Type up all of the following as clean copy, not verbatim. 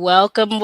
Welcome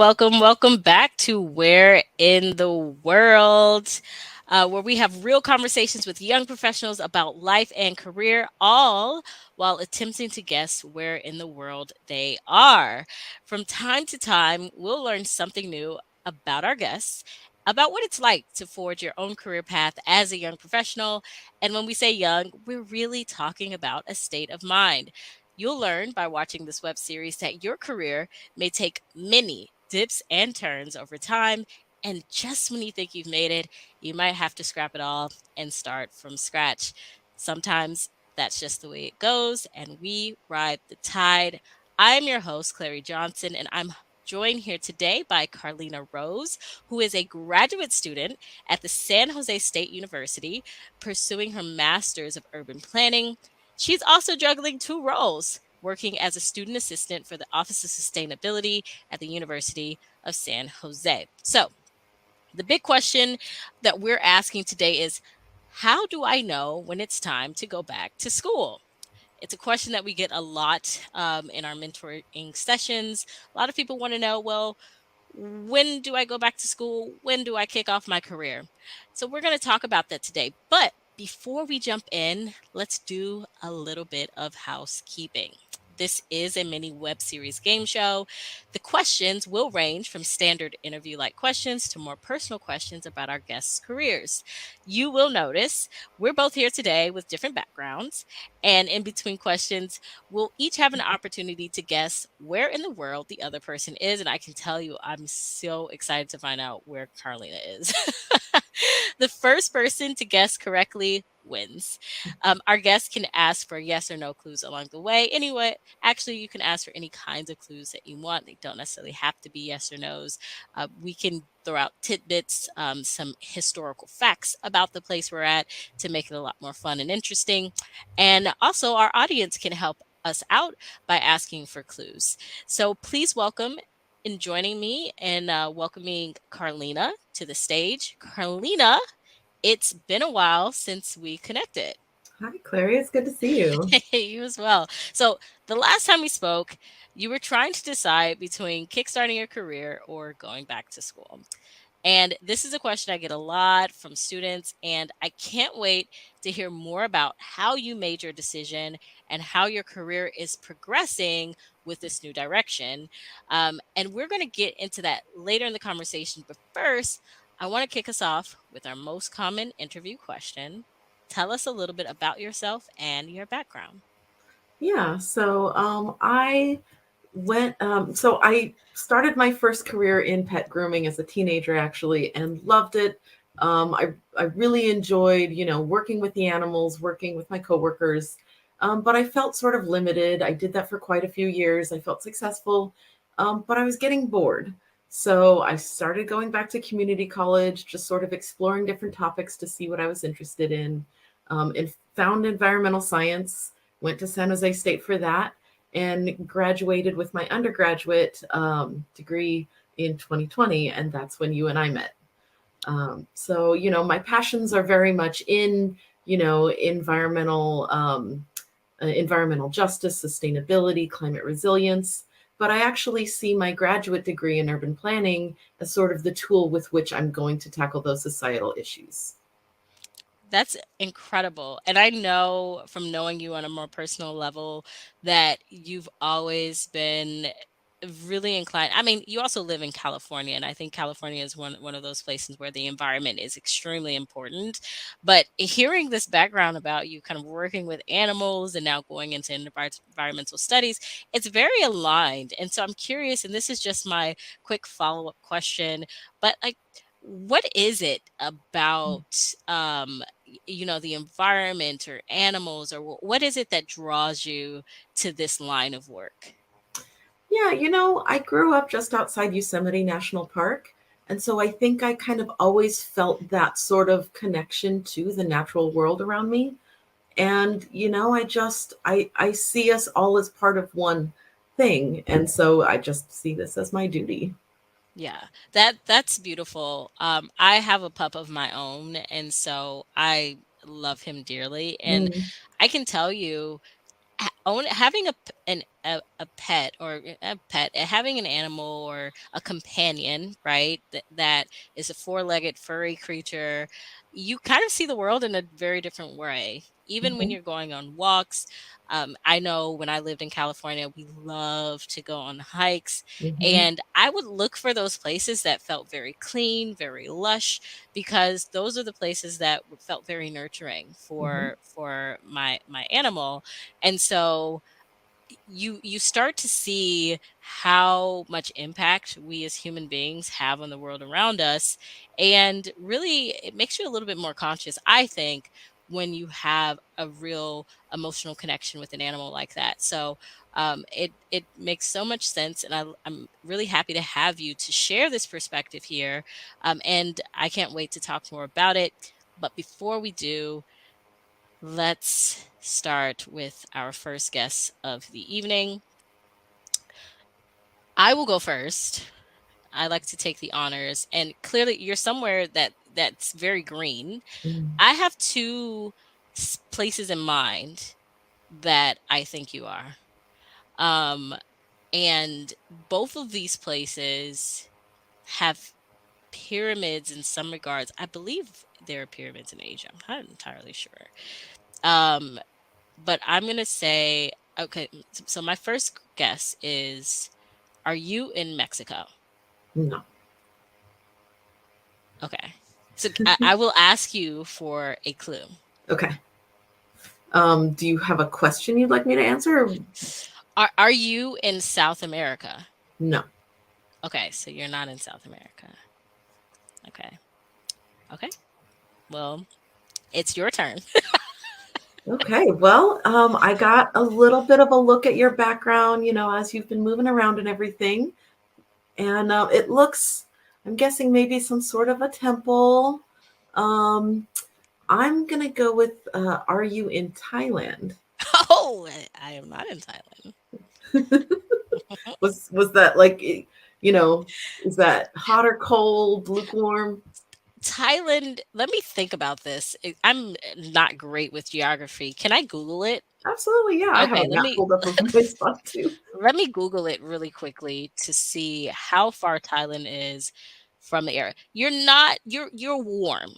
back to Where in the World, where we have real conversations with young professionals about life and career, all while attempting to guess where in the world they are. From time to time, we'll learn something new about our guests, about what it's like to forge your own career path as a young professional. And when we say young, we're really talking about a state of mind. You'll learn by watching this web series that your career may take many dips and turns over time. And just when you think you've made it, you might have to scrap it all and start from scratch. Sometimes that's just the way it goes, and we ride the tide. I'm your host, Clary Johnson, and I'm joined here today by Carlina Rose, who is a graduate student at the San Jose State University, pursuing her master's of urban planning. She's also juggling two roles, working as a student assistant for the Office of Sustainability at the University of San Jose. So, the big question that we're asking today is, how do I know when it's time to go back to school? It's a question that we get a lot in our mentoring sessions. A lot of people want to know, well, when do I go back to school? When do I kick off my career? So, we're going to talk about that today. But before we jump in, let's do a little bit of housekeeping. This is a mini web series game show. The questions will range from standard interview like questions to more personal questions about our guests' careers. You will notice we're both here today with different backgrounds, and in between questions, we'll each have an opportunity to guess where in the world the other person is. And I can tell you, I'm so excited to find out where Carlina is. The first person to guess correctly wins. Our guests can ask for yes or no clues along the way. Anyway, actually, you can ask for any kinds of clues that you want. They don't necessarily have to be yes or no's. We can throw out tidbits, some historical facts about the place we're at to make it a lot more fun and interesting. And also, our audience can help us out by asking for clues. So please welcome in joining me and welcoming Carlina to the stage. Carlina, it's been a while since we connected. Hi, Clary. It's good to see you. Hey, you as well. So, the last time we spoke, you were trying to decide between kickstarting your career or going back to school. And this is a question I get a lot from students, and I can't wait to hear more about how you made your decision and how your career is progressing with this new direction. And we're going to get into that later in the conversation. But first, I want to kick us off with our most common interview question. Tell us a little bit about yourself and your background. I started my first career in pet grooming as a teenager, actually, and loved it. I really enjoyed, working with the animals, working with my coworkers. But I felt sort of limited. I did that for quite a few years. I felt successful, but I was getting bored. So I started going back to community college, just sort of exploring different topics to see what I was interested in, and found environmental science. Went to San Jose State for that and graduated with my undergraduate degree in 2020. And that's when you and I met. My passions are very much in, environmental justice, sustainability, climate resilience. But I actually see my graduate degree in urban planning as sort of the tool with which I'm going to tackle those societal issues. That's incredible. And I know from knowing you on a more personal level that you've always been really inclined. I mean, you also live in California, and I think California is one of those places where the environment is extremely important. But hearing this background about you kind of working with animals and now going into environmental studies, it's very aligned. And so I'm curious, and this is just my quick follow-up question, but like, what is it about the environment or animals, or what is it that draws you to this line of work? Yeah, I grew up just outside Yosemite National Park. And so I think I kind of always felt that sort of connection to the natural world around me. And, I see us all as part of one thing. And so I just see this as my duty. Yeah, that's beautiful. I have a pup of my own, and so I love him dearly. And Mm. I can tell you, having a pet, or a pet, having an animal or a companion, right? That is a four-legged furry creature. You kind of see the world in a very different way. Even when Hmm. you're going on walks, I know when I lived in California, we love to go on hikes, Hmm. and I would look for those places that felt very clean, very lush, because those are the places that felt very nurturing Hmm. for my animal. And so you start to see how much impact we as human beings have on the world around us, and really it makes you a little bit more conscious, I think, when you have a real emotional connection with an animal like that. So it makes so much sense, and I'm really happy to have you to share this perspective here, and I can't wait to talk more about it. But before we do, let's start with our first guest of the evening. I will go first. I like to take the honors, and clearly you're somewhere that's very green. I have two places in mind that I think you are. Um and both of these places have pyramids in some regards. I believe there are pyramids in Asia. I'm not entirely sure. Um but I'm going to say, okay, so my first guess is, are you in Mexico? No. Okay. So I will ask you for a clue. Okay. Do you have a question you'd like me to answer? Or... Are you in South America? No. Okay, so you're not in South America. Okay. Okay. Well, it's your turn. Okay. Well, I got a little bit of a look at your background, as you've been moving around and everything. And it looks, I'm guessing maybe some sort of a temple. Um, I'm going to go with, are you in Thailand? Oh, I am not in Thailand. Was that like, is that hot or cold, lukewarm? Thailand, let me think about this. I'm not great with geography. Can I Google it? Absolutely. Yeah. I have Okay, a map pulled up of my spot too. let me Google it really quickly to see how far Thailand is from the area. You're warm.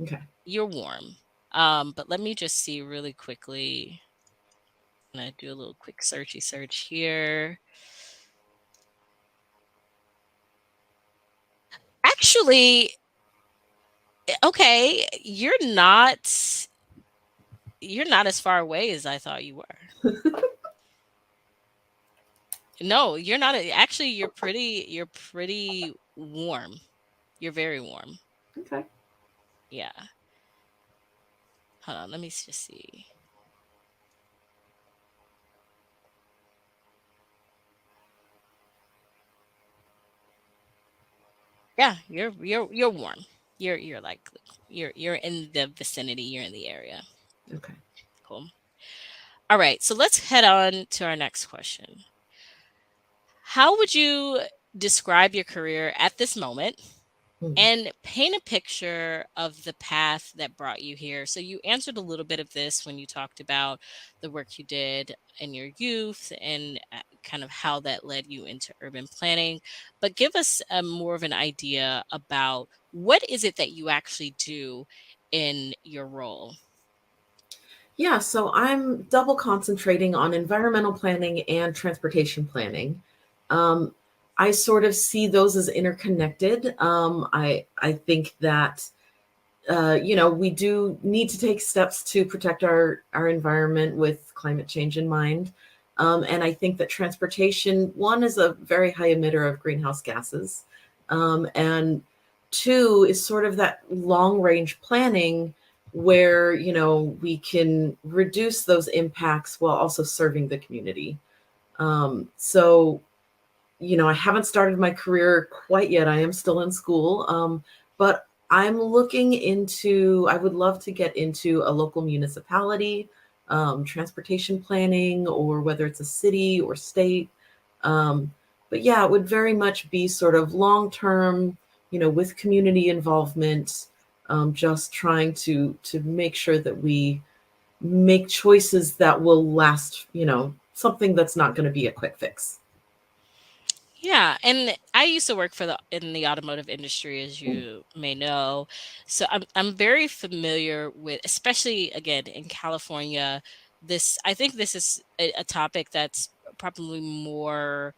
Okay. You're warm. But let me just see really quickly. I'm gonna do a little quick searchy search here. Actually, okay, you're not as far away as I thought you were. No, you're not. Actually, you're pretty warm. You're very warm. Okay. Yeah. Hold on, let me just see. Yeah, you're warm. You're like you're in the vicinity, you're in the area. Okay. Cool. All right, so let's head on to our next question. How would you describe your career at this moment, Hmm. and paint a picture of the path that brought you here? So you answered a little bit of this when you talked about the work you did in your youth, and kind of how that led you into urban planning. But give us more of an idea about what is it that you actually do in your role. Yeah, so I'm double concentrating on environmental planning and transportation planning. Um, I sort of see those as interconnected. I think that we do need to take steps to protect our environment with climate change in mind. And I think that transportation, one, is a very high emitter of greenhouse gases, and two is sort of that long range planning where we can reduce those impacts while also serving the community. So I haven't started my career quite yet. I am still in school, but I'm looking into, I would love to get into a local municipality, transportation planning, or whether it's a city or state. Um, but yeah, it would very much be sort of long term, with community involvement, just trying to make sure that we make choices that will last, something that's not going to be a quick fix. Yeah, and I used to work for the in the automotive industry, as you may know. So I'm very familiar with, especially again in California. This I think this is a topic that's probably more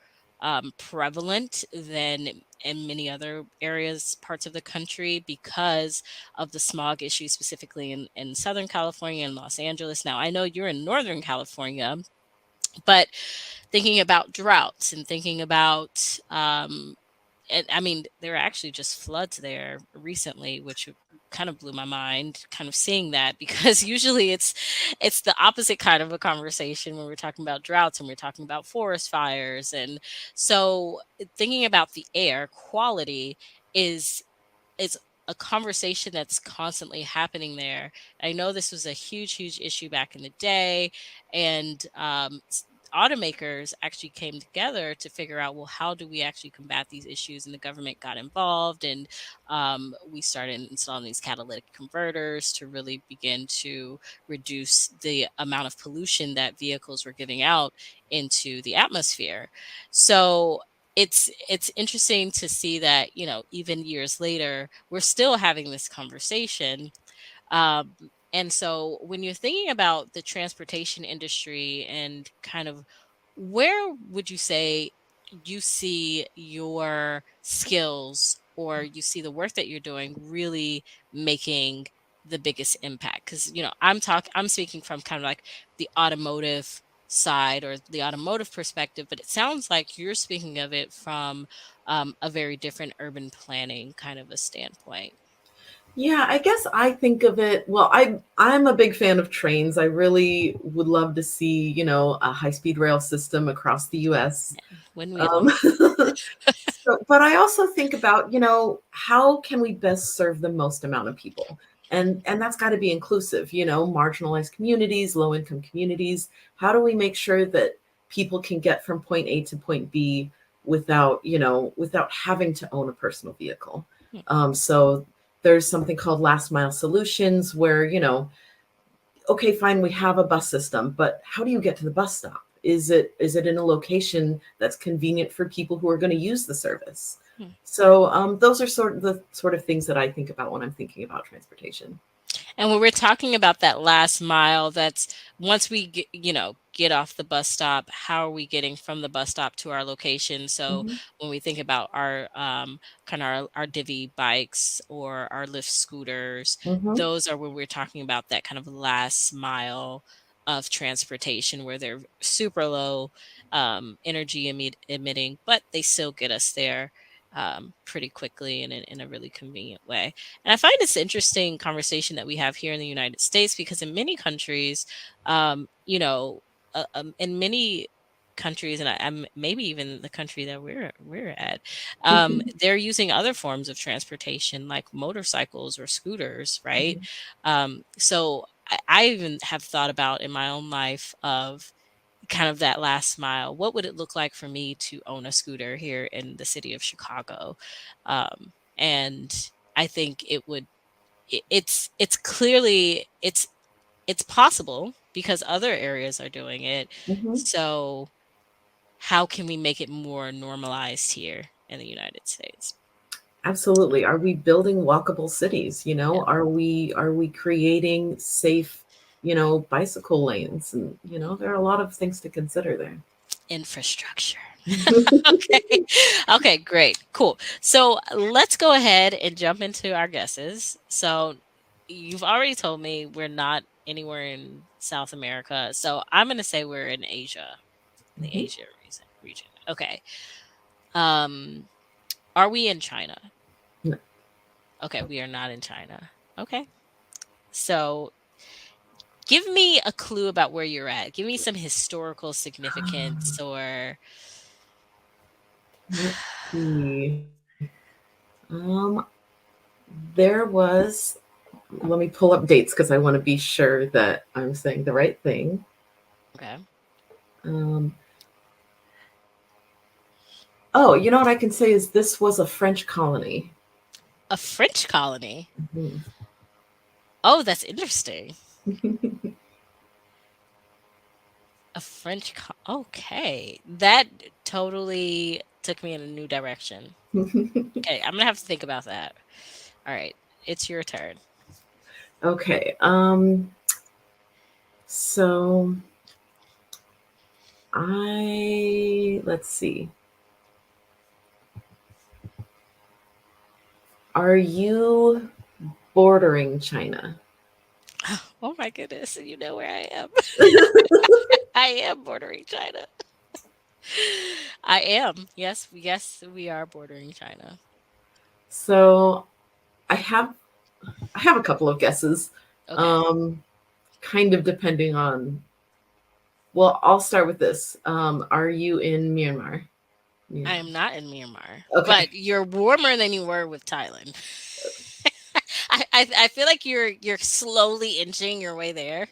prevalent than in many other areas, parts of the country, because of the smog issue, specifically in Southern California and Los Angeles. Now I know you're in Northern California, but thinking about droughts and thinking about and I mean, there were actually just floods there recently, which kind of blew my mind, kind of seeing that, because usually it's the opposite kind of a conversation when we're talking about droughts and we're talking about forest fires. And so thinking about the air quality is is a conversation that's constantly happening there. I know this was a huge issue back in the day, and automakers actually came together to figure out, well, how do we actually combat these issues? And the government got involved, and we started installing these catalytic converters to really begin to reduce the amount of pollution that vehicles were giving out into the atmosphere. So it's interesting to see that, even years later we're still having this conversation. um, and so when you're thinking about the transportation industry and kind of, where would you say you see your skills, or you see the work that you're doing really making the biggest impact? Because I'm speaking from kind of like the automotive side or the automotive perspective, but it sounds like you're speaking of it from a very different urban planning kind of a standpoint. Yeah, I guess I think of it. Well, I'm a big fan of trains. I really would love to see, a high-speed rail system across the US. Wouldn't we Um, all? but I also think about, how can we best serve the most amount of people? And that's got to be inclusive, marginalized communities, low-income communities. How do we make sure that people can get from point A to point B without having to own a personal vehicle? So there's something called last mile solutions where, okay, fine, we have a bus system, but how do you get to the bus stop? Is it in a location that's convenient for people who are going to use the service? Hmm. So those are sort of things that I think about when I'm thinking about transportation. And when we're talking about that last mile, that's once we get off the bus stop, how are we getting from the bus stop to our location? So Hmm. when we think about our kind of our divvy bikes or our Lyft scooters, Hmm. those are where we're talking about that kind of last mile of transportation, where they're super low energy emitting, but they still get us there pretty quickly and in a really convenient way. And I find this interesting conversation that we have here in the United States, because in many countries, in many countries, and I'm maybe even the country that we're at, they're using other forms of transportation like motorcycles or scooters, right? So I even have thought about in my own life of kind of that last mile. What would it look like for me to own a scooter here in the city of Chicago? And I think it's clearly it's possible because other areas are doing it. Hmm. So how can we make it more normalized here in the United States? Absolutely. Are we building walkable cities? Yeah. Are we creating safe, bicycle lanes? And there are a lot of things to consider there. Infrastructure. Okay. Okay, great. Cool. So let's go ahead and jump into our guesses. So you've already told me we're not anywhere in South America. So I'm going to say we're in Asia, in the Mhm. Asia region. Okay. Um are we in China? No. Okay, we are not in China. Okay. So give me a clue about where you're at. Give me some historical significance or Let's see. Um, there was, let me pull up dates because I want to be sure that I'm saying the right thing. okay. Um, oh, you know what I can say is this was a French colony. A French colony. Mhm. Oh, that's interesting. Okay, that totally took me in a new direction. Okay, I'm gonna have to think about that. All right, it's your turn. Okay. So let's see. Are you bordering China? Oh my goodness, you know where I am. I am bordering China. I am. Yes, yes, we are bordering China. So I have I have a couple of guesses. Okay. Um, kind of depending on. Well, I'll start with this. Are you in Myanmar? I Myanmar. am not in Myanmar, Okay. but you're warmer than you were with Thailand. I feel like you're slowly inching your way there.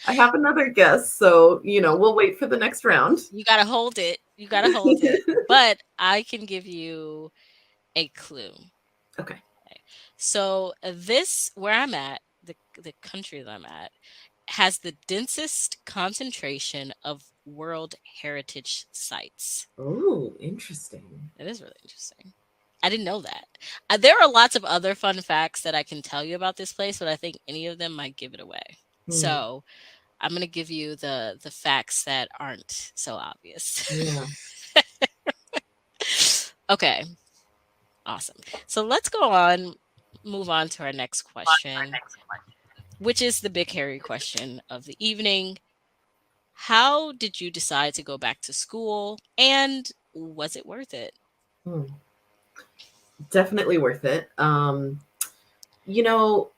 I have another guess, so we'll wait for the next round. You gotta hold it. You gotta hold it. But I can give you a clue. Okay. Okay. So this where I'm at, the country that I'm at, has the densest concentration of World Heritage sites. Oh, interesting. It is really interesting. I didn't know that. There are lots of other fun facts that I can tell you about this place, but I think any of them might give it away. Hmm. So I'm gonna give you the facts that aren't so obvious. Yeah. Okay, awesome. So let's go on, move on to our next question, which is the big hairy question of the evening. How did you decide to go back to school, and was it worth it? Hmm. Definitely worth it. You know,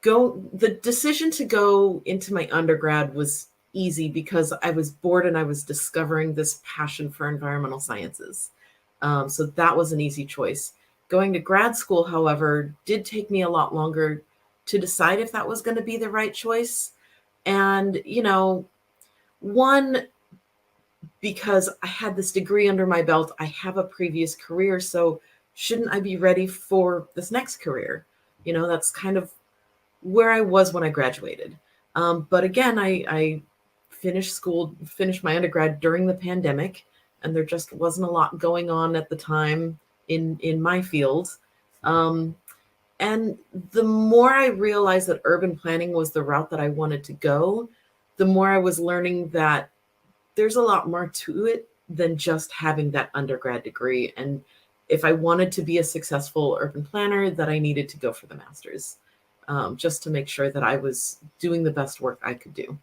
go the decision to go into my undergrad was easy because I was bored and I was discovering this passion for environmental sciences. So that was an easy choice. Going to grad school, however, did take me a lot longer to decide if that was going to be the right choice. And, one, because I had this degree under my belt, I have a previous career. So shouldn't I be ready for this next career? That's kind of where I was when I graduated. But again, I finished my undergrad during the pandemic, and there just wasn't a lot going on at the time in my field. Um, and the more I realized that urban planning was the route that I wanted to go, the more I was learning that there's a lot more to it than just having that undergrad degree. And if I wanted to be a successful urban planner, that I needed to go for the master's, just to make sure that I was doing the best work I could do.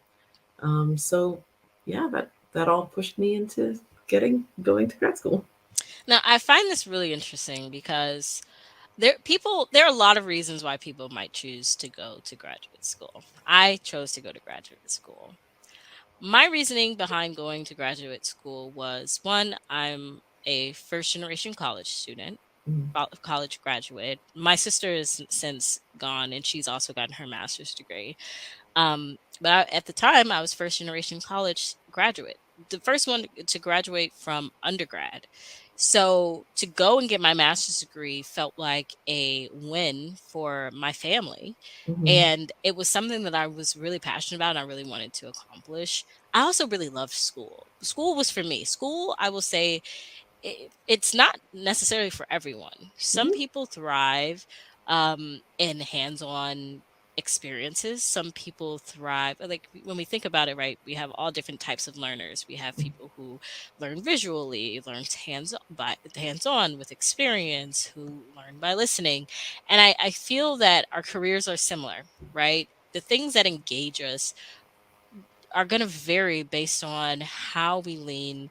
So, yeah, that all pushed me into getting going to grad school. Now, I find this really interesting because there are a lot of reasons why people might choose to go to graduate school. I chose to go to graduate school. My reasoning behind going to graduate school was one, I'm a first generation college student, Mm, college graduate. My sister is since gone and she's also gotten her master's degree. At the time, I was first generation college graduate, the first one to graduate from undergrad. So to go and get my master's degree felt like a win for my family. mhm, And it was something that I was really passionate about and I really wanted to accomplish. I also really loved school. School was for me. School, I will say, it's not necessarily for everyone. Some mhm, people thrive in hands-on experiences. Some people thrive like when we think about it, right? We have all different types of learners. We have people who learn visually, learns hands-on with experience, who learn by listening. And I feel that our careers are similar, right? The things that engage us are going to vary based on how we lean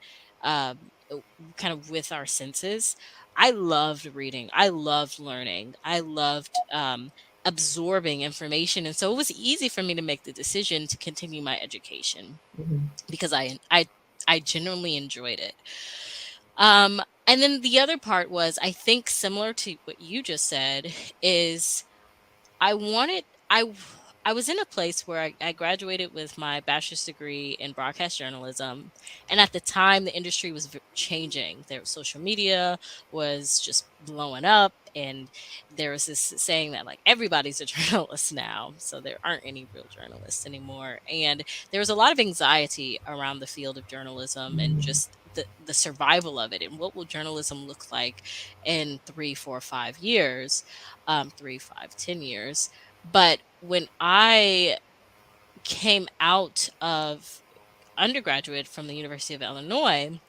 kind of with our senses. I loved reading. I loved learning. I loved absorbing information. And so it was easy for me to make the decision to continue my education mhm, because I genuinely enjoyed it. And then the other part was, I think similar to what you just said, is I wanted I I was in a place where I graduated with my bachelor's degree in broadcast journalism. And at the time, the industry was changing. There, social media was just blowing up. And there was this saying that, like, everybody's a journalist now. So there aren't any real journalists anymore. And there was a lot of anxiety around the field of journalism and Mm. just the survival of it. And what will journalism look like in 3, 4, 5 years, 3, 5, 10 years? But when I came out of undergraduate from the University of Illinois,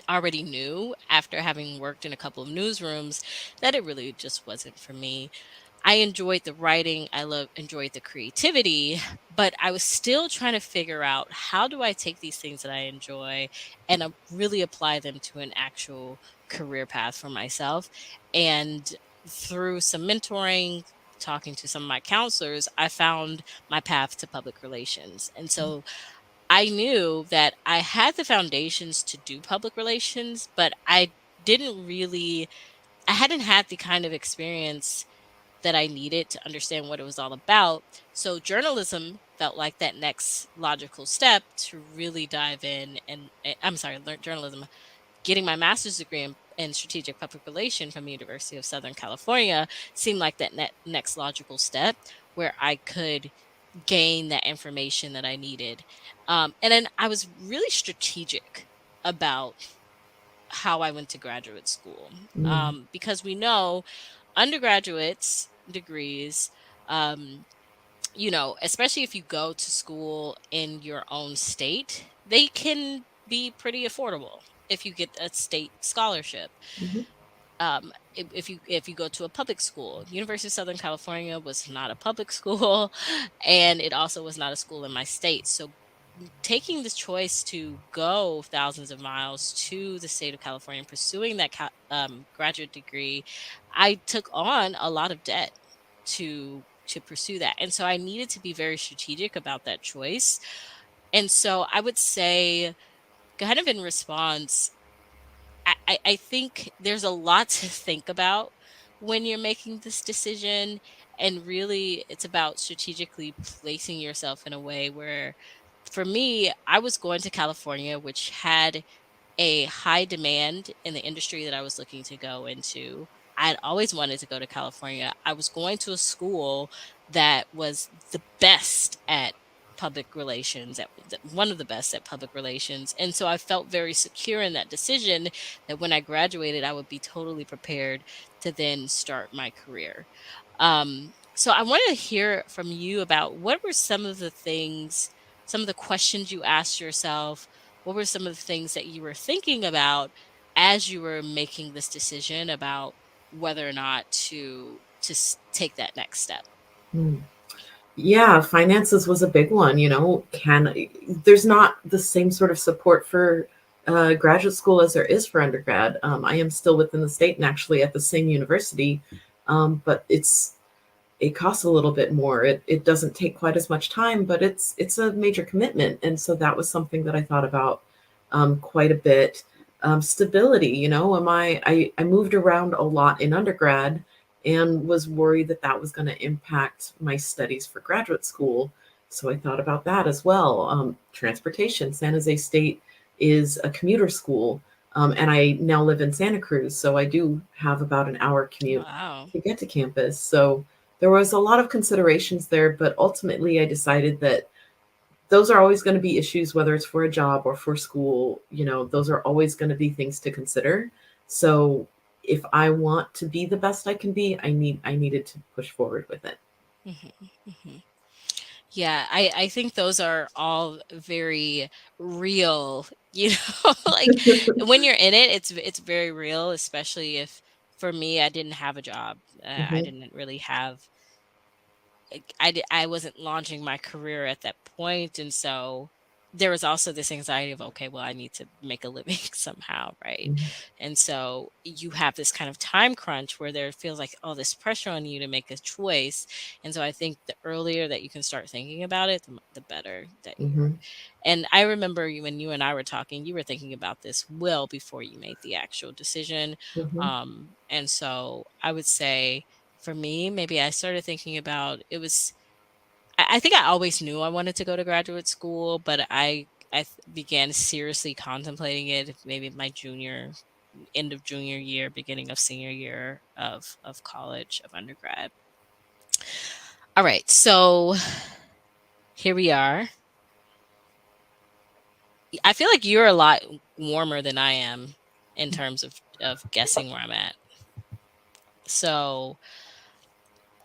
already knew after having worked in a couple of newsrooms that it really just wasn't for me. I enjoyed the writing, enjoyed the creativity, but I was still trying to figure out how do I take these things that I enjoy and really apply them to an actual career path for myself. And through some mentoring, talking to some of my counselors, I found my path to public relations. And so I knew that I had the foundations to do public relations, but I hadn't had the kind of experience that I needed to understand what it was all about. So journalism felt like that next logical step to really dive in I'm sorry, learn journalism. Getting my master's degree in strategic public relation from the University of Southern California seemed like that next logical step where I could gain that information that I needed. And then I was really strategic about how I went to graduate school, Mm. because we know undergraduates degrees, um, especially if you go to school in your own state, they can be pretty affordable if you get a state scholarship. Mhm. If you go to a public school, University of Southern California was not a public school, and it also was not a school in my state. So taking the choice to go thousands of miles to the state of California and pursuing that graduate degree, I took on a lot of debt to pursue that, and so I needed to be very strategic about that choice. And so I would say, kind of in response, I think there's a lot to think about when you're making this decision. And really, it's about strategically placing yourself in a way where, for me, I was going to California, which had a high demand in the industry that I was looking to go into. I'd always wanted to go to California. I was going to a school that was the best at public relations, one of the best at public relations. And so I felt very secure in that decision that when I graduated, I would be totally prepared to then start my career. So I want to hear from you about what were some of the questions you asked yourself. What were some of the things that you were thinking about as you were making this decision about whether or not to take that next step? Mm. Yeah, finances was a big one. There's not the same sort of support for graduate school as there is for undergrad. I am still within the state and actually at the same university, but it costs a little bit more. It doesn't take quite as much time, but it's a major commitment, and so that was something that I thought about quite a bit. Stability, I moved around a lot in undergrad and was worried that that was going to impact my studies for graduate school. So I thought about that as well. Transportation, San Jose State is a commuter school, and I now live in Santa Cruz, so I do have about an hour commute Wow. to get to campus. So there was a lot of considerations there, but ultimately I decided that those are always going to be issues, whether it's for a job or for school. Those are always going to be things to consider. So if I want to be the best I can be, I needed to push forward with it. Hmm. Hmm. Yeah, I think those are all very real, like when you're in it, it's very real, especially if, for me, I didn't have a job. I Hmm. didn't really have I wasn't launching my career at that point, and so there was also this anxiety of, okay, well, I need to make a living somehow, right? Hmm. And so you have this kind of time crunch where there feels like all this pressure on you to make a choice. And so I think the earlier that you can start thinking about it, the better that you're. Hmm. And I remember when you and I were talking, you were thinking about this well before you made the actual decision. Hmm. And so I would say, for me, maybe I started thinking about it was. I think I always knew I wanted to go to graduate school, but began seriously contemplating it maybe my junior end of junior year, beginning of senior year of college, of undergrad. All right, so here we are. I feel like you're a lot warmer than I am in terms of guessing where I'm at. So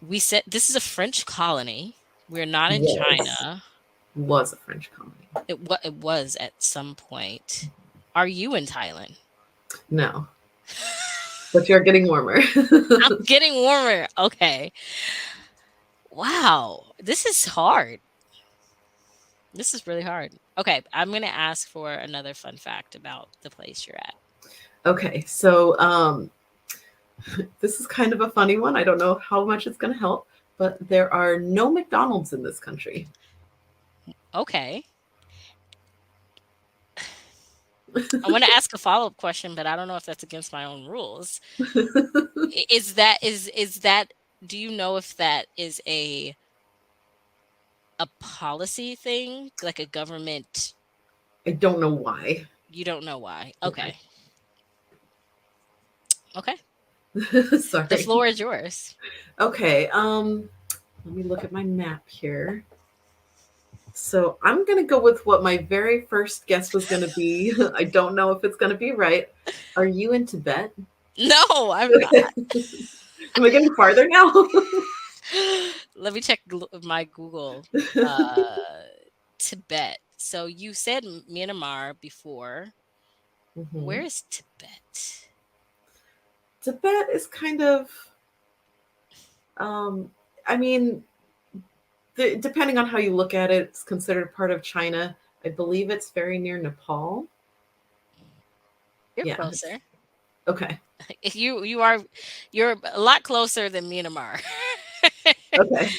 we said this is a French colony. We're not in Was China. was a French colony. It was at some point. Are you in Thailand? No, but you're getting warmer. I'm getting warmer. Okay. Wow. This is hard. This is really hard. Okay, I'm going to ask for another fun fact about the place you're at. Okay, so this is kind of a funny one. I don't know how much it's going to help, but there are no McDonald's in this country. Okay. I want to ask a follow-up question, but I don't know if that's against my own rules. Is that do you know if that is a policy thing, like a government? I don't know why. You don't know why. Okay. Okay. Okay. The Sorry. floor is yours. Okay, let me look at my map here. So I'm going to go with what my very first guess was going to be. I don't know if it's going to be right. Are you in Tibet? No, I'm not. Okay. Am I getting farther now? Let me check my Google. Uh, Tibet. So you said Myanmar before. Where Mhm. is Tibet? Tibet is kind of, um, I mean, depending on how you look at it, it's considered part of China. I believe it's very near Nepal. You're Yeah. closer. Okay. If you're a lot closer than Myanmar. Okay.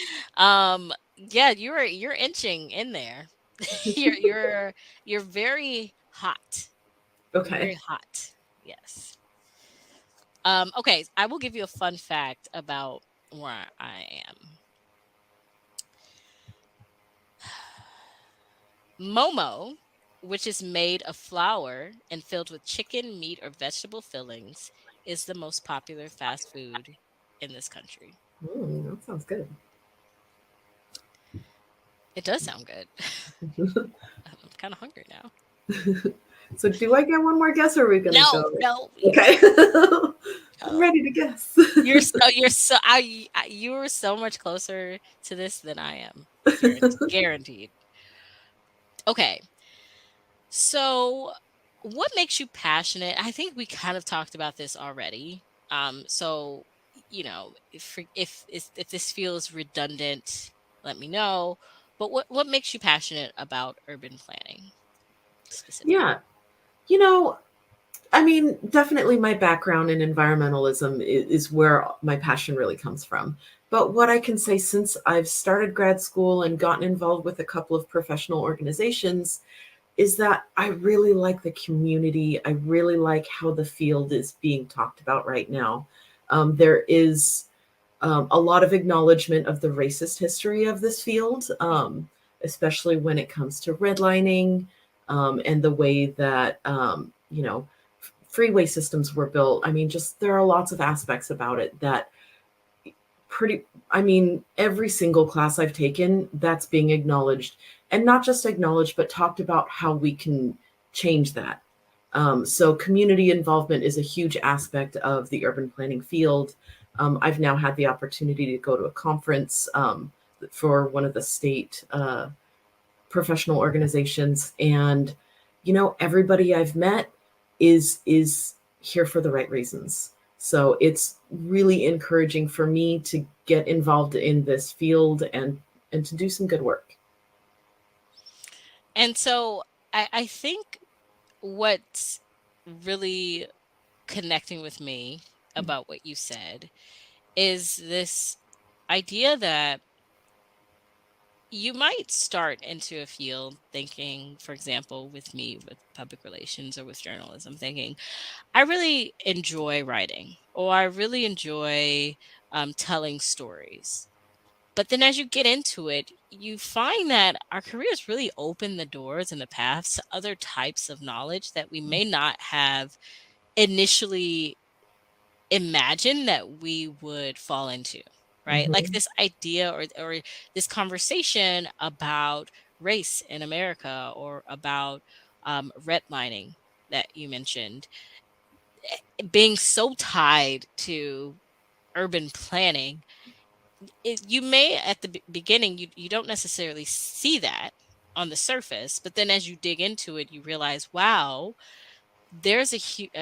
Yeah, you're inching in there. You're you're you're very hot. You're Okay. very hot. Yes. Okay, I will give you a fun fact about where I am. Momo, which is made of flour and filled with chicken, meat, or vegetable fillings, is the most popular fast food in this country. That sounds good. It does sound good. I'm kind of hungry now. So, do I get one more guess, or are we gonna No, go? no, Okay. I'm no. ready to guess. You were so much closer to this than I am. Guaranteed. Okay. So, what makes you passionate? I think we kind of talked about this already. So if this feels redundant, let me know. But what makes you passionate about urban planning specifically? Yeah. You know, I mean, definitely my background in environmentalism is where my passion really comes from. But what I can say, since I've started grad school and gotten involved with a couple of professional organizations, is that I really like the community. I really like how the field is being talked about right now. There is a lot of acknowledgement of the racist history of this field, especially when it comes to redlining, and the way that, freeway systems were built. I mean, just there are lots of aspects about it that pretty, I mean, every single class I've taken, that's being acknowledged, and not just acknowledged, but talked about how we can change that. So community involvement is a huge aspect of the urban planning field. I've now had the opportunity to go to a conference, for one of the state professional organizations, and everybody I've met is here for the right reasons. So it's really encouraging for me to get involved in this field and to do some good work. And so I think what's really connecting with me about what you said is this idea that you might start into a field thinking, for example, with me with public relations or with journalism, thinking, I really enjoy writing or I really enjoy telling stories. But then as you get into it, you find that our careers really open the doors and the paths to other types of knowledge that we may not have initially imagined that we would fall into, right? Like Mhm. this idea or this conversation about race in America or about redlining that you mentioned, being so tied to urban planning. You may at the beginning you don't necessarily see that on the surface, but then as you dig into it, you realize, wow, there's a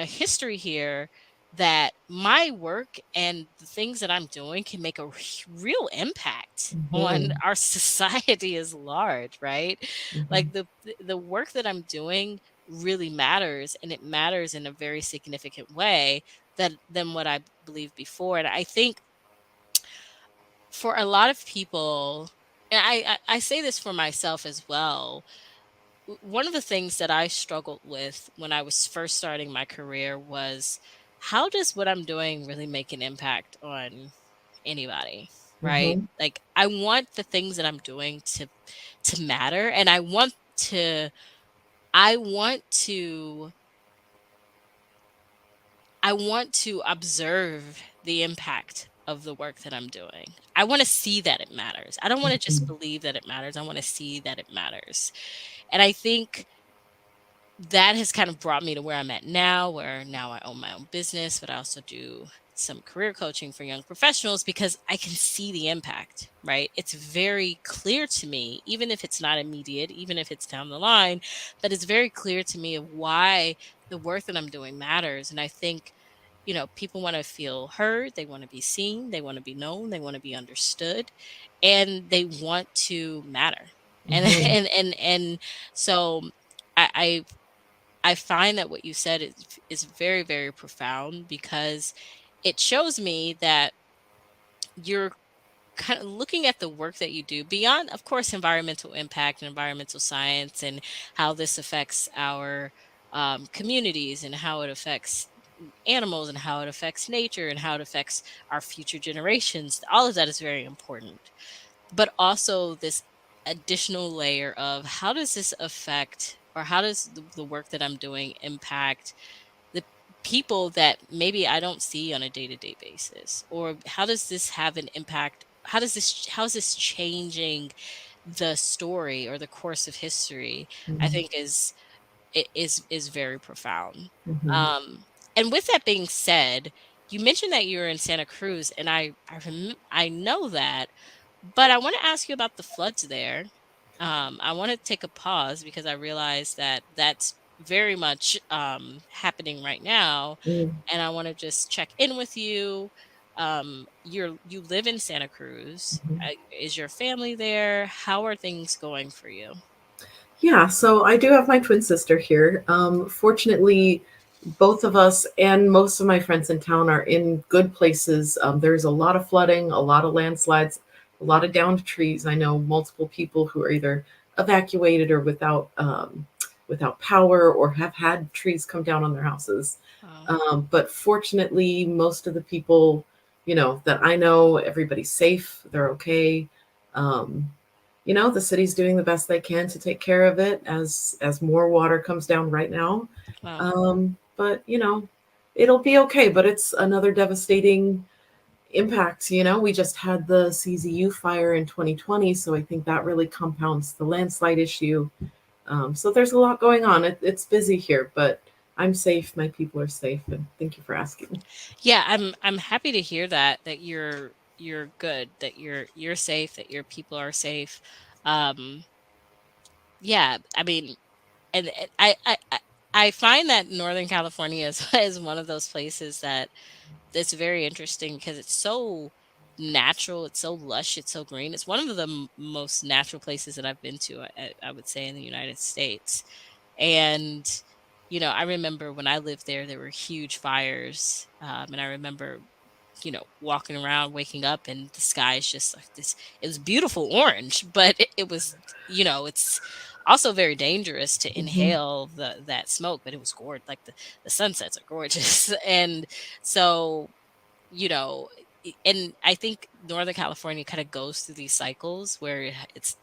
history here that my work and the things that I'm doing can make a real impact on Mhm. our society as large, right? Mhm. Like the work that I'm doing really matters, and it matters in a very significant way that than what I believed before. And I think for a lot of people, and I say this for myself as well, one of the things that I struggled with when I was first starting my career was, how does what I'm doing really make an impact on anybody? Right? Mhm. Like I want the things that I'm doing to matter, and to I want to I want to observe the impact of the work that I'm doing. I want to see that it matters. I don't want to just Mhm. believe that it matters. I want to see that it matters. And I think that has kind of brought me to where I'm at now, where now I own my own business, but I also do some career coaching for young professionals because I can see the impact, right? It's very clear to me, even if it's not immediate, even if it's down the line, but it's very clear to me of why the work that I'm doing matters. And I think, people want to feel heard, they want to be seen, they want to be known, they want to be understood, and they want to matter. And Mhm. and so I I find that what you said is very, very profound because it shows me that you're kind of looking at the work that you do beyond, of course, environmental impact and environmental science and how this affects our communities and how it affects animals and how it affects nature and how it affects our future generations. All of that is very important, but also this additional layer of how does this affect, or how does the work that I'm doing impact the people that maybe I don't see on a day-to-day basis? Or how does this have an impact? How is this changing the story or the course of history? I Mhm. think is very profound. Mhm. Um, and with that being said, you mentioned that you were in Santa Cruz, and I know that, but I want to ask you about the floods there. I want to take a pause because I realize that that's very much happening right now, Mm. and I want to just check in with you. You live in Santa Cruz. Mhm. Is your family there? How are things going for you? Yeah, so I do have my twin sister here. Fortunately, both of us and most of my friends in town are in good places. There's a lot of flooding, a lot of landslides, a lot of downed trees. I know multiple people who are either evacuated or without power, or have had trees come down on their houses. Oh, But fortunately, most of the people, that I know, everybody's safe. They're okay. Um, the city's doing the best they can to take care of it as more water comes down right now. wow. But it'll be okay. But it's another devastating impact. We just had the CZU fire in 2020, so I think that really compounds the landslide issue. So there's a lot going on. It's busy here, but I'm safe. My people are safe, and thank you for asking. Yeah, I'm happy to hear that you're good, that you're safe, that your people are safe. Um, yeah, I mean, and I find that Northern California is is one of those places that's very interesting because it's so natural, it's so lush, it's so green. It's one of the most natural places that I've been to, I would say, in the United States. And I remember when I lived there, there were huge fires, and I remember walking around, waking up, and the sky is just like this. It was beautiful orange, but it was, it's also very dangerous to Hmm. inhale that smoke. But it was gorgeous. Like the sunsets are gorgeous, and so you know. and I think Northern California kind of goes through these cycles where it's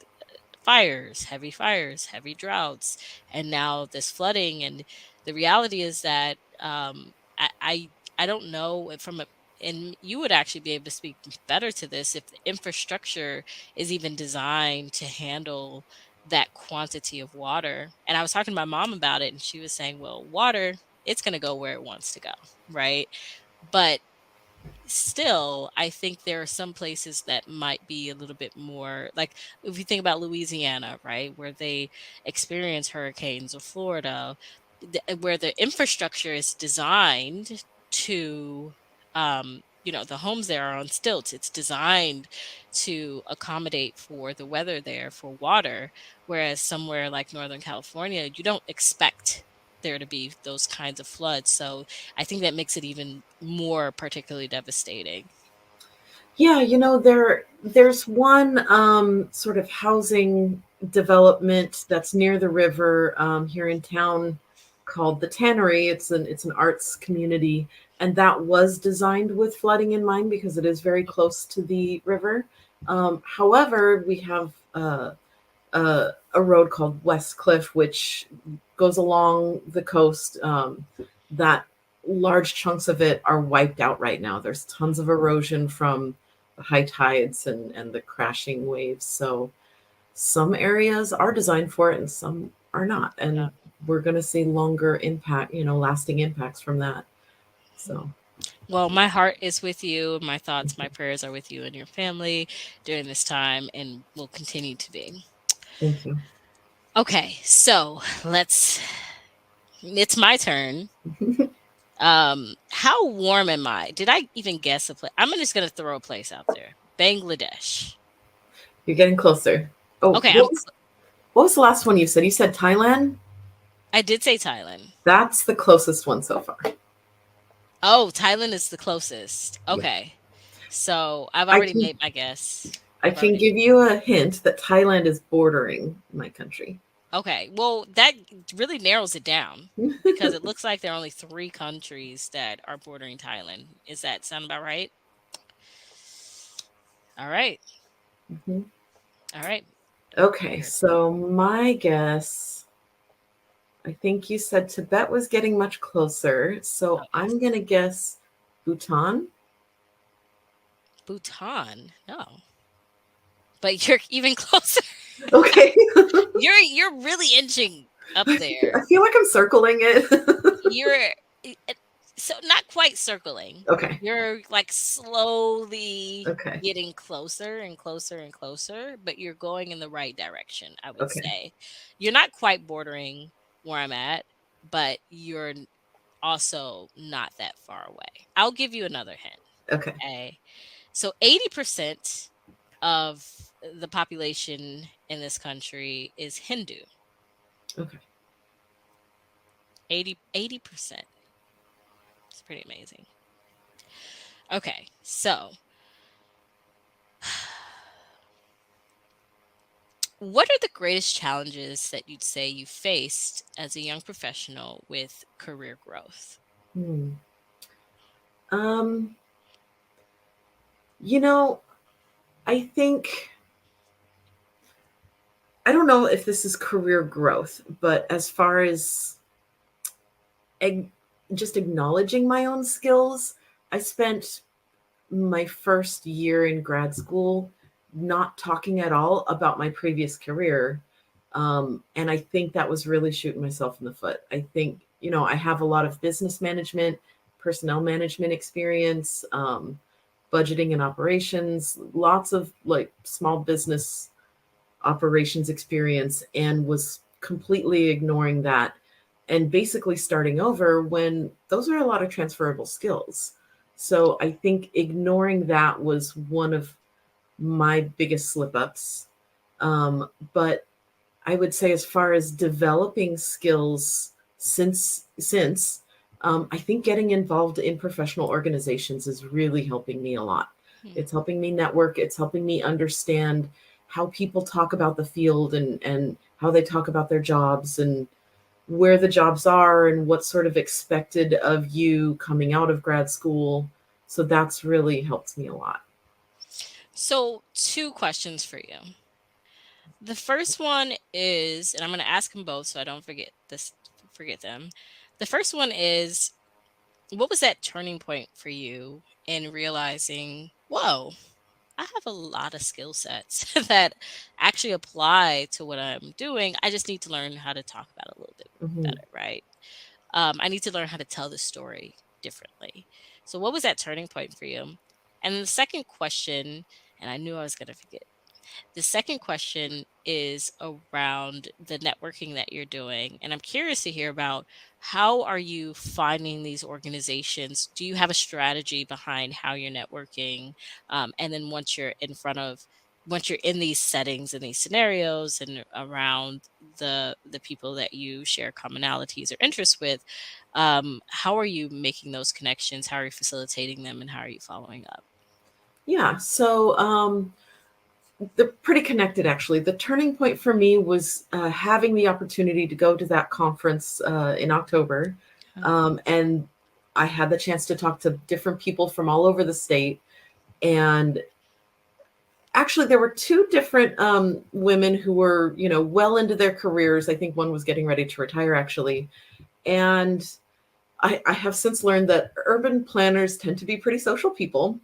fires, heavy droughts, and now this flooding. And the reality is that I don't know from a, and you would actually be able to speak better to this, if the infrastructure is even designed to handle that quantity of water. And I was talking to my mom about it, and she was saying, well, water, it's going to go where it wants to go, right? But still, I think there are some places that might be a little bit more like, if you think about Louisiana, right, where they experience hurricanes, or Florida, where the infrastructure is designed to, the homes there are on stilts. It's designed to accommodate for the weather there for water, whereas somewhere like Northern California, you don't expect there to be those kinds of floods. So I think that makes it even more particularly devastating. Yeah, there's one sort of housing development that's near the river here in town called the Tannery. It's an arts community, and that was designed with flooding in mind because it is very close to the river. However, we have a road called West Cliff, which goes along the coast. That large chunks of it are wiped out right now. There's tons of erosion from the high tides and the crashing waves. So some areas are designed for it and some are not. Yeah. And we're going to see longer impact, lasting impacts from that. So Well, my heart is with you. My thoughts, my prayers are with you and your family during this time, and will continue to be. thank you. Okay, so it's my turn. How warm am I? Did I even guess a place? I'm just gonna throw a place out there. Bangladesh. You're getting closer. Oh, Okay, what was the last one you said? You said Thailand? I did say Thailand. That's the closest one so far. Oh, Thailand is the closest. Yeah. Okay. So I've I already can made my guess. I I've can already give you a hint that Thailand is bordering my country. Okay. Well, that really narrows it down, because it looks like there are only three countries that are bordering Thailand. Is that sound about right? All right. Mhm. All right. Okay, Weird. so my guess, I think you said Tibet was getting much closer. Oh, So I'm yes. going to guess Bhutan. Bhutan. No. But you're even closer. Okay. You're really inching up I there. feel like I'm circling it. You're so not quite circling. Okay. You're like slowly Okay. getting closer and closer and closer, but you're going in the right direction, I would Okay. say. You're not quite bordering where I'm at, but you're also not that far away. I'll give you another hint. Okay. Okay. So 80% of the population in this country is Hindu. Okay. 80%. It's pretty amazing. Okay. So, what are the greatest challenges that you'd say you faced as a young professional with career growth? Hmm. Um, you know, I think I don't know if this is career growth, but as far as ag- just acknowledging my own skills, I spent my first year in grad school not talking at all about my previous career. And I think that was really shooting myself in the foot. I think, I have a lot of business management, personnel management experience, budgeting and operations, lots of like small business operations experience, and was completely ignoring that and basically starting over when those are a lot of transferable skills. So I think ignoring that was one of my biggest slip ups. But I would say, as far as developing skills since, I think getting involved in professional organizations is really helping me a lot. Hmm. It's helping me network. It's helping me understand how people talk about the field and how they talk about their jobs and where the jobs are and what's sort of expected of you coming out of grad school. So that's really helped me a lot. So, two questions for you. The first one is, and I'm going to ask them both so I don't forget them. The first one is, what was that turning point for you in realizing, whoa, I have a lot of skill sets that actually apply to what I'm doing. I just need to learn how to talk about it a little bit Hmm. better, right? I need to learn how to tell the story differently. So, what was that turning point for you? And then the second question, and I knew I was going to forget, the second question is around the networking that you're doing, and I'm curious to hear about how are you finding these organizations? Do you have a strategy behind how you're networking? And then once you're in these settings and these scenarios and around the people that you share commonalities or interests with, how are you making those connections? How are you facilitating them, and how are you following up? Yeah. So they're pretty connected, actually. The turning point for me was having the opportunity to go to that conference in October. And I had the chance to talk to different people from all over the state. And actually, there were two different women who were, well into their careers. I think one was getting ready to retire, actually. And I have since learned that urban planners tend to be pretty social people.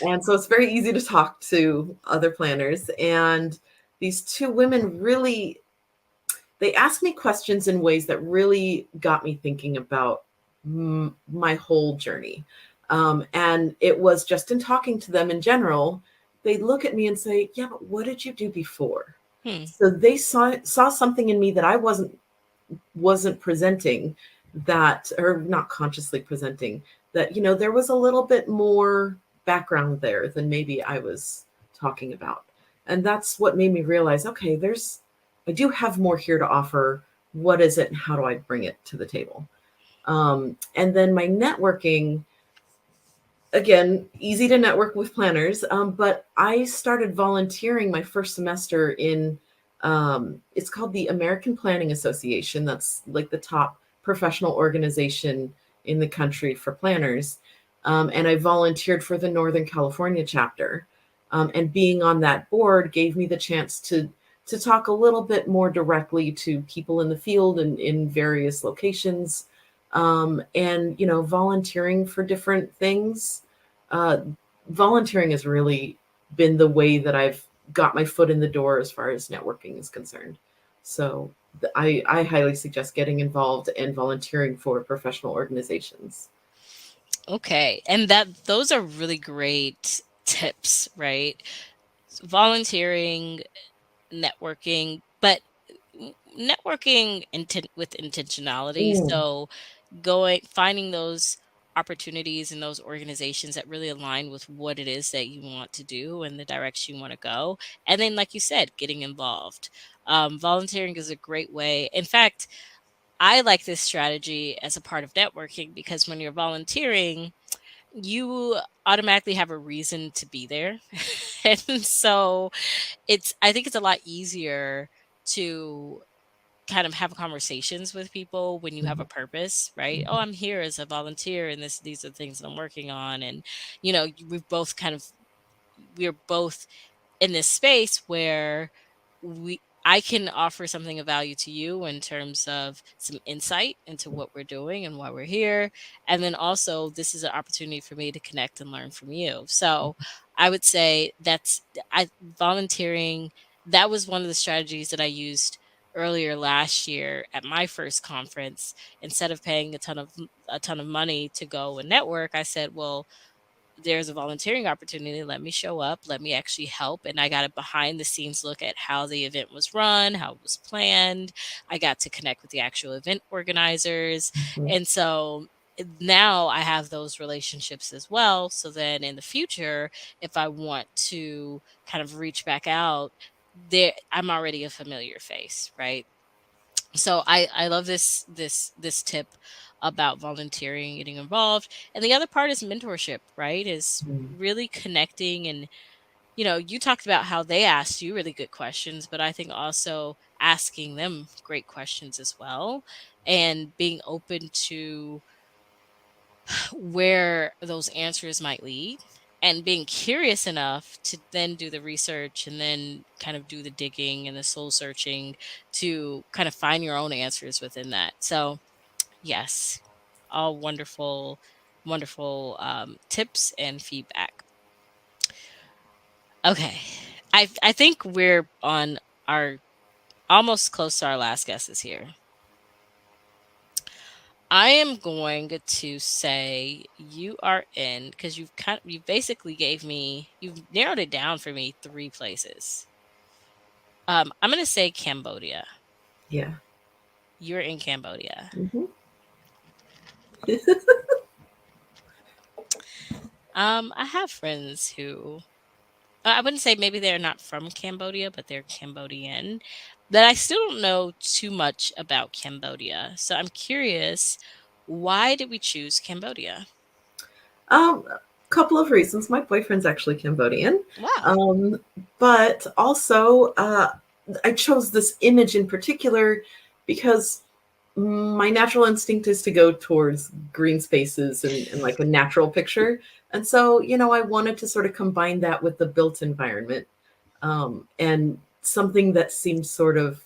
And so it's very easy to talk to other planners. And these two women really, they asked me questions in ways that really got me thinking about my whole journey. And it was just in talking to them in general, they look at me and say, "Yeah, but what did you do before?" Hmm. So they saw something in me that I wasn't presenting, that, or not consciously presenting, that there was a little bit more background there than maybe I was talking about. And that's what made me realize, okay, I do have more here to offer. What is it and how do I bring it to the table? And then my networking, again, easy to network with planners. But I started volunteering my first semester in, it's called the American Planning Association. That's like the top professional organization in the country for planners. And I volunteered for the Northern California chapter. And being on that board gave me the chance to talk a little bit more directly to people in the field and in various locations, and volunteering for different things. uh, Volunteering has really been the way that I've got my foot in the door as far as networking is concerned. So I highly suggest getting involved and volunteering for professional organizations. Okay. And those are really great tips, right? Volunteering, networking, but networking with intentionality. Mm, So finding those opportunities and those organizations that really align with what it is that you want to do and the direction you want to go. And then, like you said, getting involved. Volunteering is a great way. In fact, I like this strategy as a part of networking because when you're volunteering, you automatically have a reason to be there. And so I think it's a lot easier to kind of have conversations with people when you have a mhm, purpose, right? Oh, mhm, I'm here as a volunteer and these are the things that I'm working on. And, we're both in this space where I can offer something of value to you in terms of some insight into what we're doing and why we're here. And then also this is an opportunity for me to connect and learn from you. So I would say I volunteering, that was one of the strategies that I used earlier last year at my first conference. Instead of paying a ton of money to go and network, I said, well, there's a volunteering opportunity. Let me show up. Let me actually help. And I got a behind the scenes look at how the event was run, how it was planned. I got to connect with the actual event organizers. mhm. And so now I have those relationships as well. So then in the future, if I want to kind of reach back out, I'm already a familiar face, right? So I love this tip about volunteering, getting involved. And the other part is mentorship, right? Is Mm. really connecting. And you talked about how they asked you really good questions, but I think also asking them great questions as well, and being open to where those answers might lead, and being curious enough to then do the research and then kind of do the digging and the soul searching to kind of find your own answers within that. So, yes, all wonderful, wonderful tips and feedback. Okay. I think we're on our almost close to our last guesses here. I am going to say you are in because you basically gave me you've narrowed it down for me three places. I'm gonna say Cambodia. Yeah. You're in Cambodia. Hmm. I have friends who I wouldn't say maybe they're not from Cambodia, but they're Cambodian. That I still don't know too much about Cambodia. So I'm curious, why did we choose Cambodia? A couple of reasons. My boyfriend's actually Cambodian, Wow. um, but also I chose this image in particular because my natural instinct is to go towards green spaces and like a natural picture. And so, I wanted to sort of combine that with the built environment, and something that seems sort of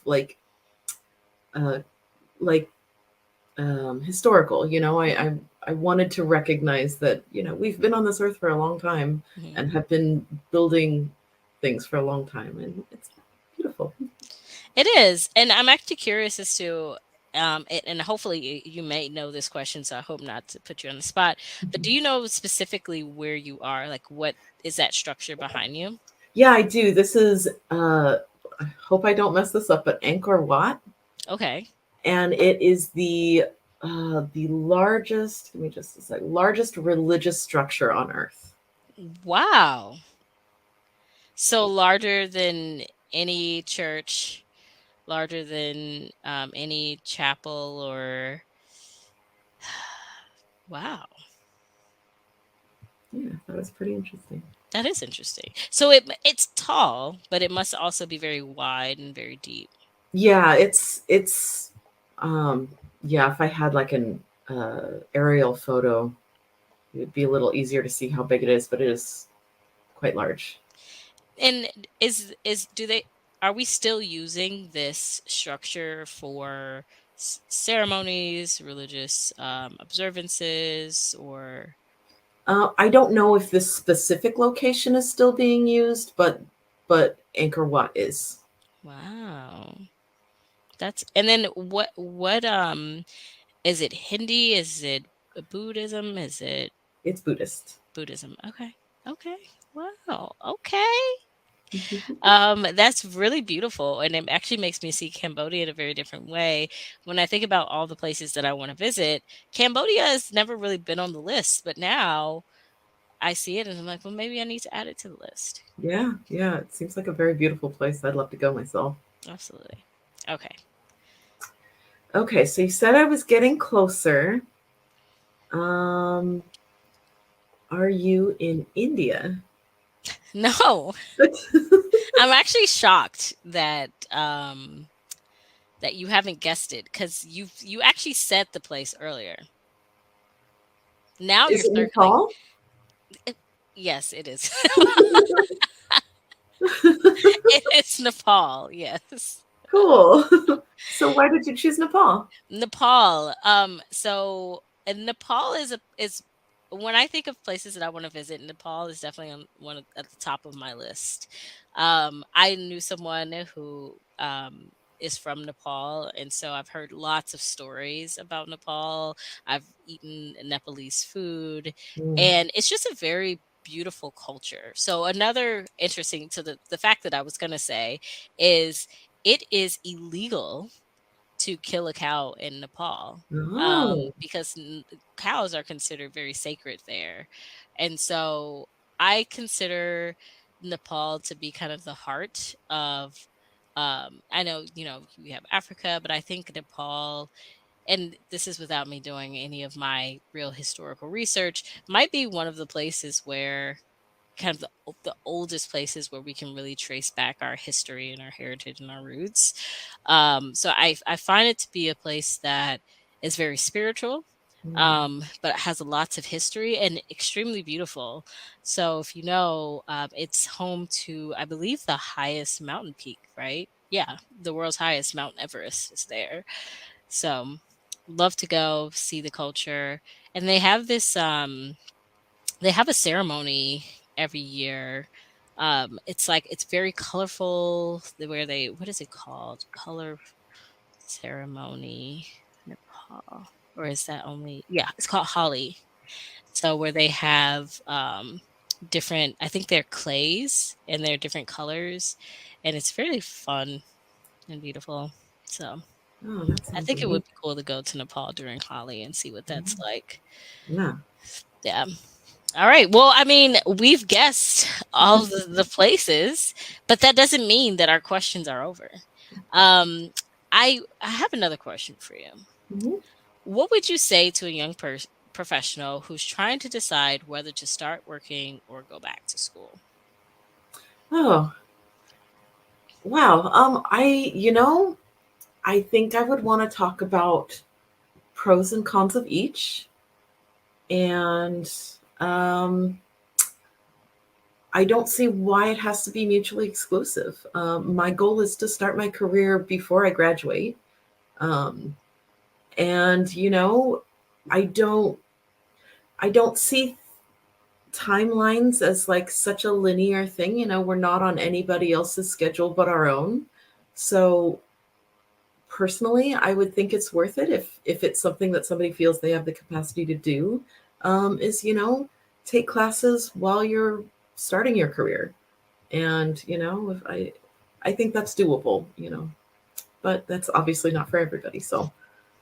uh, like historical. I wanted to recognize that we've been on this earth for a long time Mhm. and have been building things for a long time, and it's beautiful. It is, and I'm actually curious as to, and hopefully you may know this question, so I hope not to put you on the spot. But do you know specifically where you are? Like, what is that structure behind you? Yeah, I do. This is I hope I don't mess this up, but Angkor Wat, Okay. and it is the largest. Give me just a sec. Largest religious structure on Earth. Wow. So larger than any church, larger than any chapel, or wow, Yeah, that was pretty interesting. that is interesting. So it's tall, but it must also be very wide and very deep. Yeah, it's um yeah, if I had like an aerial photo, it would be a little easier to see how big it is, but it is quite large. And is do they are we still using this structure for ceremonies, religious observances, or I don't know if this specific location is still being used, but Angkor Wat is. wow? That's and then what is it Hindi? Is it Buddhism? Is it It's Buddhist. Buddhism? Okay. Okay. Wow. Okay. That's really beautiful, and it actually makes me see Cambodia in a very different way. When I think about all the places that I want to visit, Cambodia has never really been on the list, but now I see it and I'm like, well, maybe I need to add it to the list. Yeah, yeah, it seems like a very beautiful place. I'd love to go myself. Absolutely. Okay. Okay, so you said I was getting closer. Um, are you in India? No, I'm actually shocked that that you haven't guessed it because you actually said the place earlier. Now you're Is it circling. Nepal? It, yes, it is. It is Nepal. Yes. Cool. So why did you choose Nepal? Nepal. So and Nepal is when I think of places that I want to visit, Nepal is definitely on at the top of my list. I knew someone who is from Nepal, and so I've heard lots of stories about Nepal. I've eaten Nepalese food, Mm. and it's just a very beautiful culture. So another interesting to the fact that I was going to say is it is illegal to kill a cow in Nepal, Oh, because cows are considered very sacred there. And so I consider Nepal to be kind of the heart of, I know, we have Africa, but I think Nepal, and this is without me doing any of my real historical research, might be one of the places where kind of the oldest places where we can really trace back our history and our heritage and our roots. So I find it to be a place that is very spiritual. Mm. but it has lots of history and extremely beautiful. So if you know, it's home to, I believe, the highest mountain peak, right? Yeah, the world's highest, Mount Everest, is there. So love to go see the culture. And they have a ceremony every year. It's like it's very colorful. Where they, what is it called? Color ceremony, Nepal, or is that only? Yeah, it's called Holi. So where they have different, I think they're clays and they're different colors, and it's really fun and beautiful. So Oh, that I sounds think it would amazing. be cool to go to Nepal during Holi and see what that's like. Yeah. Yeah. All right. Well, I mean, we've guessed all the places, but that doesn't mean that our questions are over. Um, I have another question for you. Mhm. What would you say to a young professional who's trying to decide whether to start working or go back to school? Oh, wow. I think I would want to talk about pros and cons of each. And um, I don't see why it has to be mutually exclusive. My goal is to start my career before I graduate. Um, and I don't I don't see timelines as like such a linear thing. We're not on anybody else's schedule but our own. So personally, I would think it's worth it if it's something that somebody feels they have the capacity to do. Is take classes while you're starting your career, and if I think that's doable. But that's obviously not for everybody. So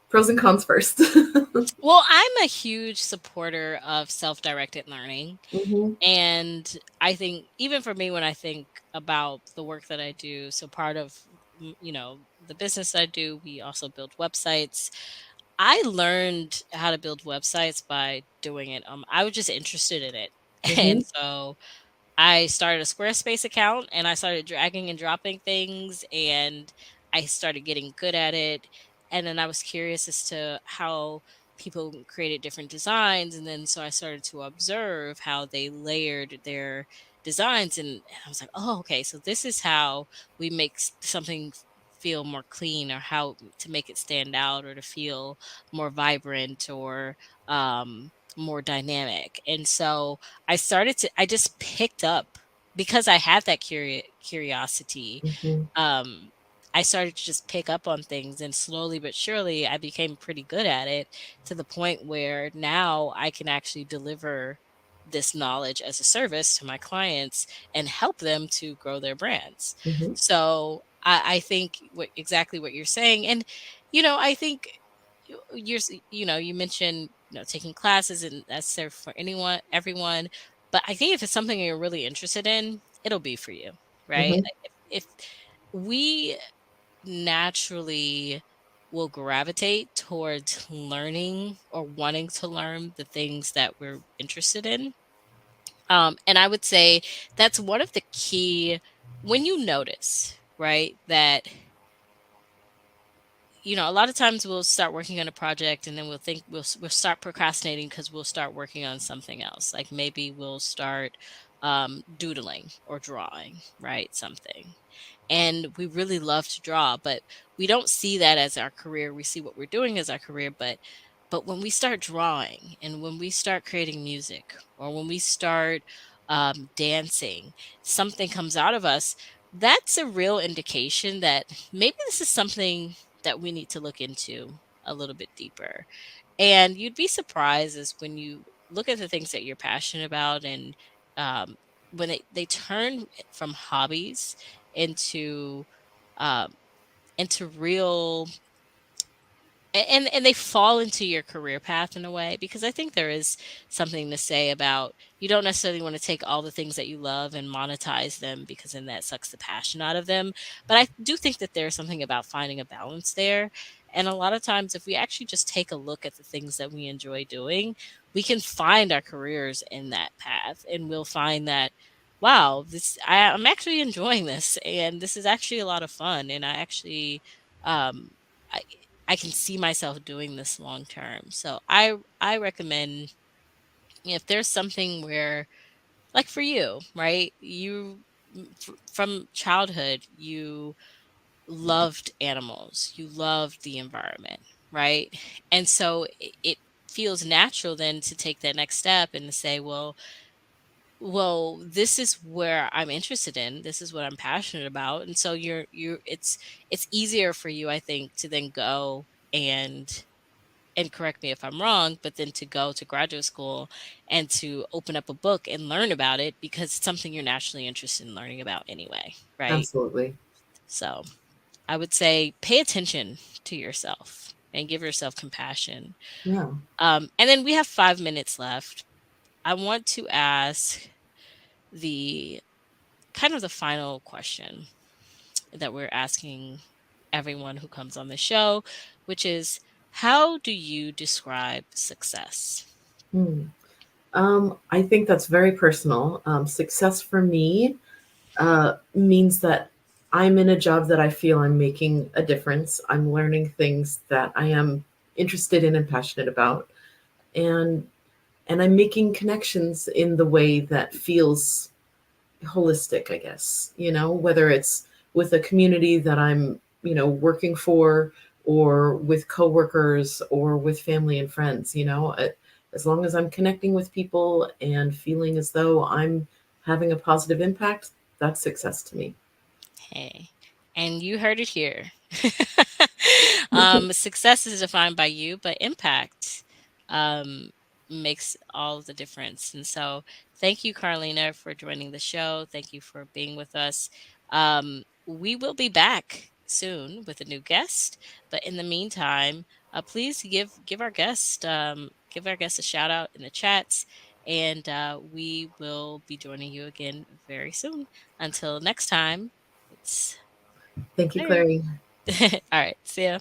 pros and cons first. Well, I'm a huge supporter of self-directed learning. Hmm. And I think even for me, when I think about the work that I do, so part of the business I do, we also build websites. I learned how to build websites by doing it. I was just interested in it, Hmm. and so I started a Squarespace account and I started dragging and dropping things, and I started getting good at it. And then I was curious as to how people created different designs. And then so I started to observe how they layered their designs. And I was like, oh, okay, so this is how we make something feel more clean, or how to make it stand out, or to feel more vibrant, or more dynamic. And so I just picked up, because I had that curiosity. Hmm. um, I started to just pick up on things, and slowly but surely I became pretty good at it, to the point where now I can actually deliver this knowledge as a service to my clients and help them to grow their brands. Hmm. So I think exactly what you're saying. And I think you mentioned taking classes, and that's there for everyone. But I think if it's something you're really interested in, it'll be for you, right? Hmm. Like, if we naturally will gravitate towards learning or wanting to learn the things that we're interested in. And I would say that's one of the key, when you notice, right, that a lot of times we'll start working on a project, and then we'll think we'll start procrastinating because we'll start working on something else. Like maybe we'll start doodling or drawing, right? Something. And we really love to draw, but we don't see that as our career. We see what we're doing as our career, but when we start drawing, and when we start creating music, or when we start dancing, something comes out of us. That's a real indication that maybe this is something that we need to look into a little bit deeper. And you'd be surprised as when you look at the things that you're passionate about, and um, when they turn from hobbies into um, real, and they fall into your career path in a way. Because I think there is something to say about, you don't necessarily want to take all the things that you love and monetize them, because then that sucks the passion out of them. But I do think that there's something about finding a balance there. And a lot of times, if we actually just take a look at the things that we enjoy doing, we can find our careers in that path, and we'll find that, wow, I'm actually enjoying this, and this is actually a lot of fun, and I actually um I can see myself doing this long term. So I recommend, if there's something where, like for you, right? From childhood, you loved animals, you loved the environment, right? And so it feels natural then to take that next step and to say, well, this is where I'm interested in. This is what I'm passionate about. And so it's easier for you, I think, to then go and correct me if I'm wrong, but then to go to graduate school and to open up a book and learn about it because it's something you're naturally interested in learning about anyway, right? Absolutely. So I would say pay attention to yourself and give yourself compassion. Yeah. And then we have 5 minutes left. I want to ask the kind of the final question that we're asking everyone who comes on the show, which is, how do you describe success? Hmm. I think that's very personal. Success for me means that I'm in a job that I feel I'm making a difference. I'm learning things that I am interested in and passionate about, and I'm making connections in the way that feels holistic, I guess, whether it's with a community that I'm, working for, or with coworkers, or with family and friends, as long as I'm connecting with people and feeling as though I'm having a positive impact, that's success to me. Hey, and you heard it here. Success is defined by you, but impact um, makes all the difference. And so, thank you, Carlina, for joining the show. Thank you for being with us. We will be back soon with a new guest, but in the meantime, please give our guest a shout out in the chats, and we will be joining you again very soon. Until next time, it's Thank you, all right. Clary. All right. See ya.